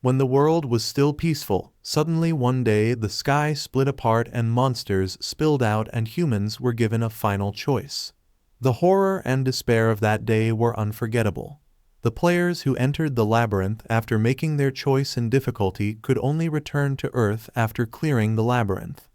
When the world was still peaceful, suddenly one day the sky split apart and monsters spilled out and humans were given a final choice. The horror and despair of that day were unforgettable. The players who entered the labyrinth after making their choice in difficulty could only return to Earth after clearing the labyrinth.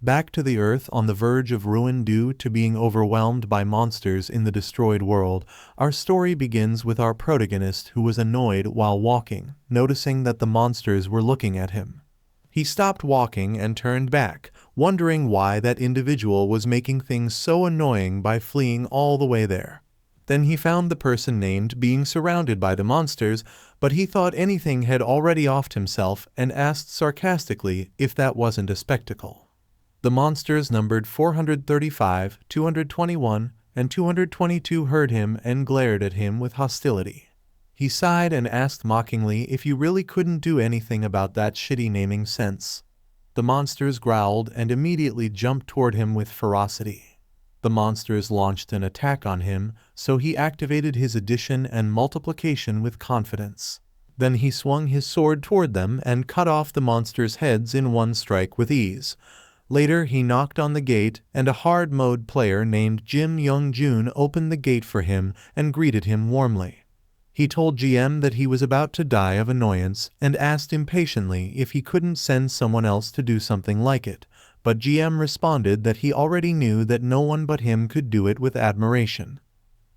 Back to the Earth on the verge of ruin due to being overwhelmed by monsters in the destroyed world, our story begins with our protagonist who was annoyed while walking, noticing that the monsters were looking at him. He stopped walking and turned back, wondering why that individual was making things so annoying by fleeing all the way there. Then he found the person named being surrounded by the monsters, but he thought anything had already offed himself and asked sarcastically if that wasn't a spectacle. The monsters numbered 435, 221, and 222 heard him and glared at him with hostility. He sighed and asked mockingly if you really couldn't do anything about that shitty naming sense. The monsters growled and immediately jumped toward him with ferocity. The monsters launched an attack on him, so he activated his addition and multiplication with confidence. Then he swung his sword toward them and cut off the monsters' heads in one strike with ease. Later he knocked on the gate and a hard mode player named Jim Young-jun opened the gate for him and greeted him warmly. He told GM that he was about to die of annoyance and asked impatiently if he couldn't send someone else to do something like it, but GM responded that he already knew that no one but him could do it with admiration.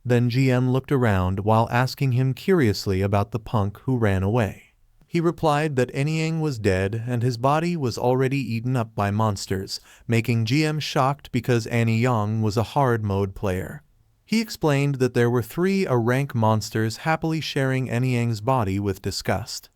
Then GM looked around while asking him curiously about the punk who ran away. He replied that Anyang was dead and his body was already eaten up by monsters, making GM shocked because Annie Yang was a hard mode player. He explained that there were 3 A-rank monsters happily sharing Anyang's body with disgust.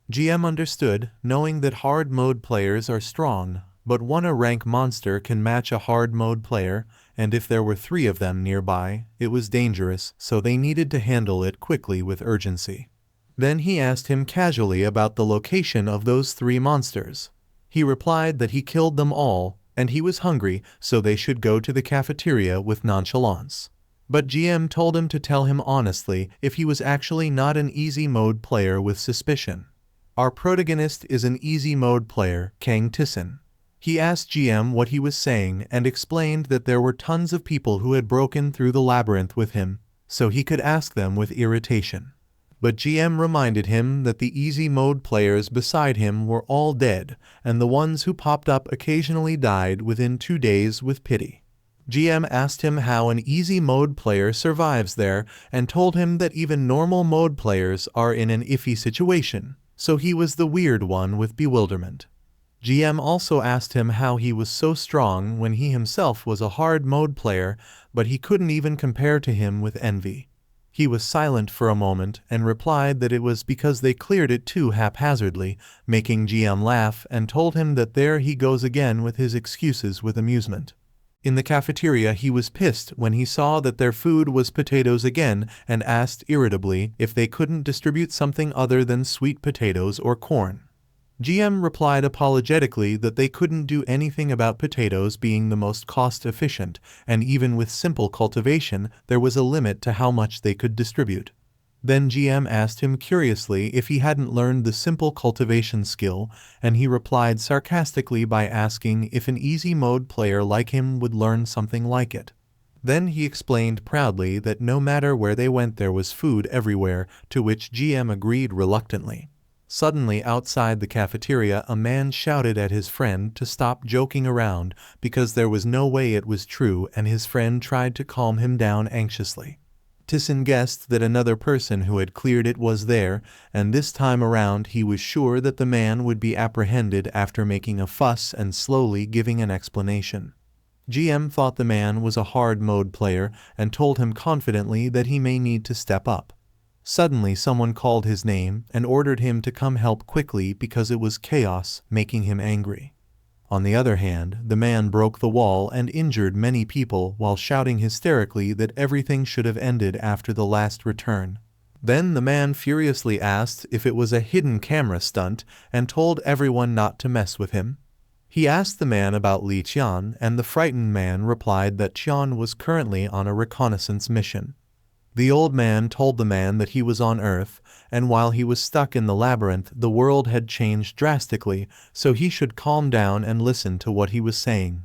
GM understood, knowing that hard mode players are strong, but 1 A-rank monster can match a hard mode player, and if there were 3 of them nearby, it was dangerous, so they needed to handle it quickly with urgency. Then he asked him casually about the location of those 3 monsters. He replied that he killed them all, and he was hungry, so they should go to the cafeteria with nonchalance. But GM told him to tell him honestly if he was actually not an easy mode player with suspicion. Our protagonist is an easy mode player, Kang TaeSan. He asked GM what he was saying and explained that there were tons of people who had broken through the labyrinth with him, so he could ask them with irritation. But GM reminded him that the easy mode players beside him were all dead, and the ones who popped up occasionally died within 2 days with pity. GM asked him how an easy mode player survives there and told him that even normal mode players are in an iffy situation, so he was the weird one with bewilderment. GM also asked him how he was so strong when he himself was a hard mode player, but he couldn't even compare to him with envy. He was silent for a moment and replied that it was because they cleared it too haphazardly, making GM laugh and told him that there he goes again with his excuses with amusement. In the cafeteria he was pissed when he saw that their food was potatoes again and asked irritably if they couldn't distribute something other than sweet potatoes or corn. GM replied apologetically that they couldn't do anything about potatoes being the most cost-efficient, and even with simple cultivation there was a limit to how much they could distribute. Then GM asked him curiously if he hadn't learned the simple cultivation skill, and he replied sarcastically by asking if an easy mode player like him would learn something like it. Then he explained proudly that no matter where they went there was food everywhere, to which GM agreed reluctantly. Suddenly outside the cafeteria a man shouted at his friend to stop joking around because there was no way it was true, and his friend tried to calm him down anxiously. TaeSan guessed that another person who had cleared it was there, and this time around he was sure that the man would be apprehended after making a fuss and slowly giving an explanation. GM thought the man was a hard mode player and told him confidently that he may need to step up. Suddenly someone called his name and ordered him to come help quickly because it was chaos, making him angry. On the other hand, the man broke the wall and injured many people while shouting hysterically that everything should have ended after the last return. Then the man furiously asked if it was a hidden camera stunt and told everyone not to mess with him. He asked the man about Li Qian, and the frightened man replied that Qian was currently on a reconnaissance mission. The old man told the man that he was on Earth and while he was stuck in the labyrinth, the world had changed drastically, so he should calm down and listen to what he was saying.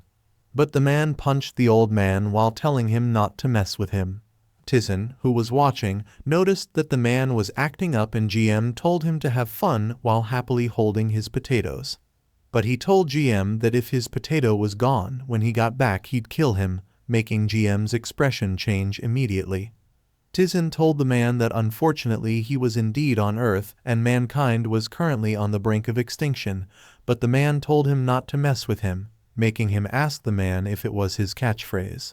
But the man punched the old man while telling him not to mess with him. TaeSan, who was watching, noticed that the man was acting up and GM told him to have fun while happily holding his potatoes. But he told GM that if his potato was gone when he got back he'd kill him, making GM's expression change immediately. TaeSan told the man that unfortunately he was indeed on Earth and mankind was currently on the brink of extinction, but the man told him not to mess with him, making him ask the man if it was his catchphrase.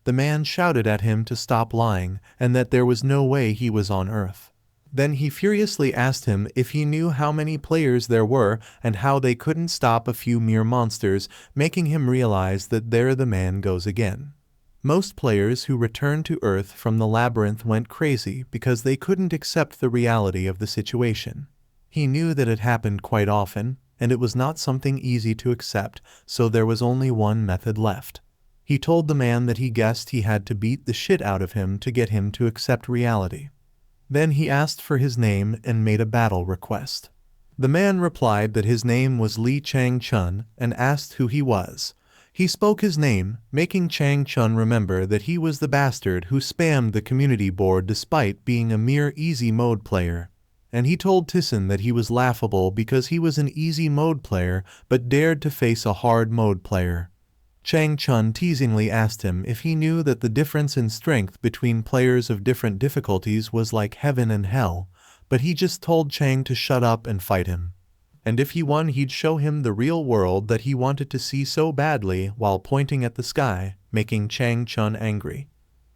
The man shouted at him to stop lying and that there was no way he was on Earth. Then he furiously asked him if he knew how many players there were and how they couldn't stop a few mere monsters, making him realize that there the man goes again. Most players who returned to Earth from the labyrinth went crazy because they couldn't accept the reality of the situation. He knew that it happened quite often, and it was not something easy to accept, so there was only one method left. He told the man that he guessed he had to beat the shit out of him to get him to accept reality. Then he asked for his name and made a battle request. The man replied that his name was Lee Chang-chun and asked who he was. He spoke his name, making Chang-chun remember that he was the bastard who spammed the community board despite being a mere easy mode player. And he told TaeSan that he was laughable because he was an easy mode player but dared to face a hard mode player. Chang-chun teasingly asked him if he knew that the difference in strength between players of different difficulties was like heaven and hell, but he just told Chang to shut up and fight him. And if he won he'd show him the real world that he wanted to see so badly while pointing at the sky, making Chang-chun angry.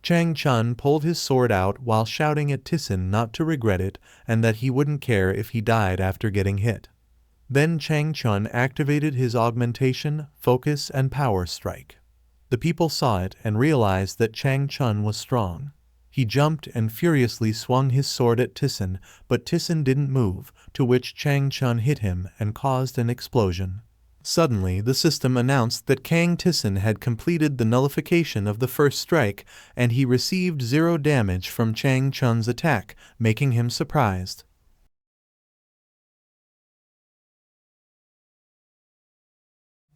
Chang-chun pulled his sword out while shouting at TaeSan not to regret it and that he wouldn't care if he died after getting hit. Then Chang-chun activated his augmentation, focus, and power strike. The people saw it and realized that Chang-chun was strong. He jumped and furiously swung his sword at TaeSan, but TaeSan didn't move, to which Chang-chun hit him and caused an explosion. Suddenly, the system announced that Kang TaeSan had completed the nullification of the first strike, and he received 0 damage from Chang-chun's attack, making him surprised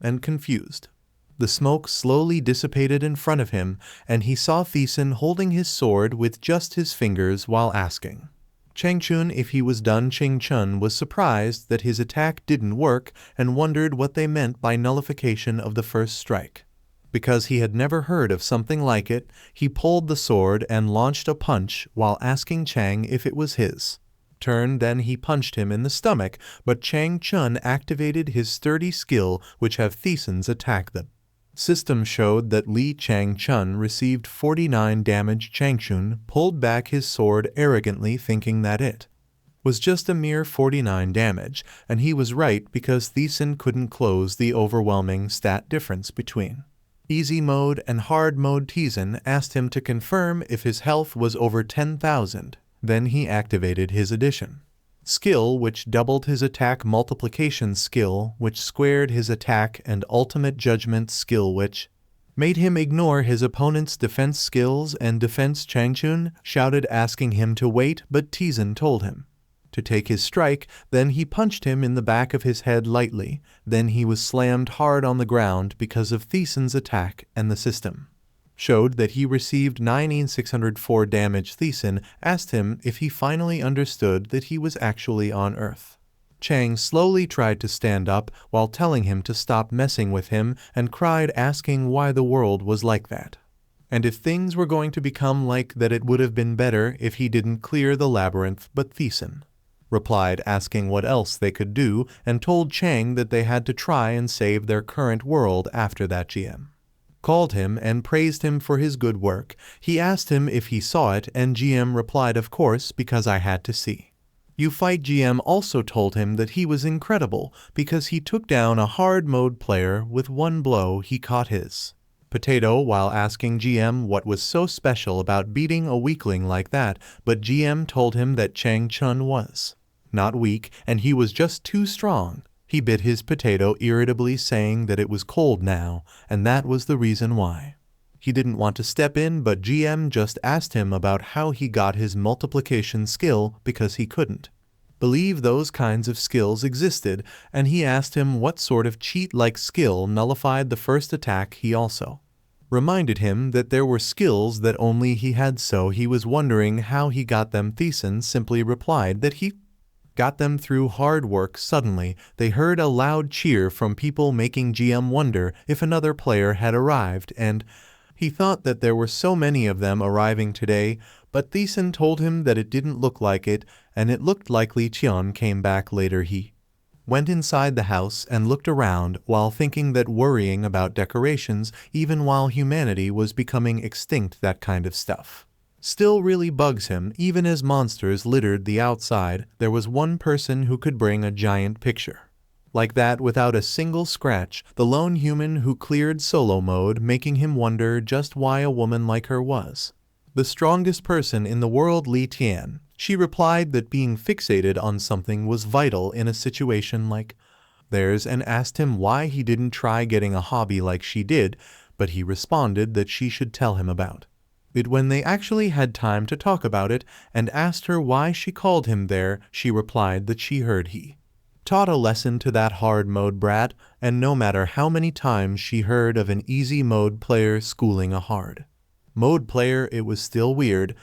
and confused. The smoke slowly dissipated in front of him, and he saw TaeSan holding his sword with just his fingers while asking Chang-chun if he was done. Chang-chun was surprised that his attack didn't work and wondered what they meant by nullification of the first strike. Because he had never heard of something like it, he pulled the sword and launched a punch while asking Chang if it was his turn. Then he punched him in the stomach, but Chang-chun activated his sturdy skill which have TaeSan's attack. The system showed that Lee Chang-chun received 49 damage. Chang-chun pulled back his sword arrogantly, thinking that it was just a mere 49 damage, and he was right because TaeSan couldn't close the overwhelming stat difference between easy mode and hard mode. TaeSan asked him to confirm if his health was over 10,000. Then he activated his addition skill, which doubled his attack, multiplication skill, which squared his attack, and ultimate judgment skill, which made him ignore his opponent's defense skills and defense. Chang-chun shouted asking him to wait, but TaeSan told him to take his strike. Then he punched him in the back of his head lightly. Then he was slammed hard on the ground because of TaeSan's attack, and the system showed that he received 9,604 damage. TaeSan asked him if he finally understood that he was actually on Earth. Chang slowly tried to stand up while telling him to stop messing with him and cried asking why the world was like that. And if things were going to become like that, it would have been better if he didn't clear the labyrinth. But TaeSan replied asking what else they could do and told Chang that they had to try and save their current world. After that, GM called him and praised him for his good work. He asked him if he saw it, and GM replied, "Of course, because I had to see you fight." GM also told him that he was incredible because he took down a hard mode player with one blow. He caught his potato while asking GM what was so special about beating a weakling like that, but GM told him that Chang-chun was not weak and he was just too strong. He bit his potato irritably, saying that it was cold now, and that was the reason why. He didn't want to step in, but GM just asked him about how he got his multiplication skill because he couldn't believe those kinds of skills existed, and he asked him what sort of cheat-like skill nullified the first attack. He also reminded him that there were skills that only he had, so he was wondering how he got them. TaeSan simply replied that he got them through hard work. Suddenly, they heard a loud cheer from people, making GM wonder if another player had arrived, and he thought that there were so many of them arriving today, but TaeSan told him that it didn't look like it, and it looked likely Cheon came back later. He went inside the house and looked around while thinking that worrying about decorations, even while humanity was becoming extinct, that kind of stuff still really bugs him. Even as monsters littered the outside, there was one person who could bring a giant picture like that without a single scratch, the lone human who cleared solo mode, making him wonder just why a woman like her was the strongest person in the world. Li Tian. She replied that being fixated on something was vital in a situation like theirs, and asked him why he didn't try getting a hobby like she did, but he responded that she should tell him about it when they actually had time to talk about it, and asked her why she called him there. She replied that she heard he taught a lesson to that hard mode brat, and no matter how many times she heard of an easy mode player schooling a hard mode player, it was still weird.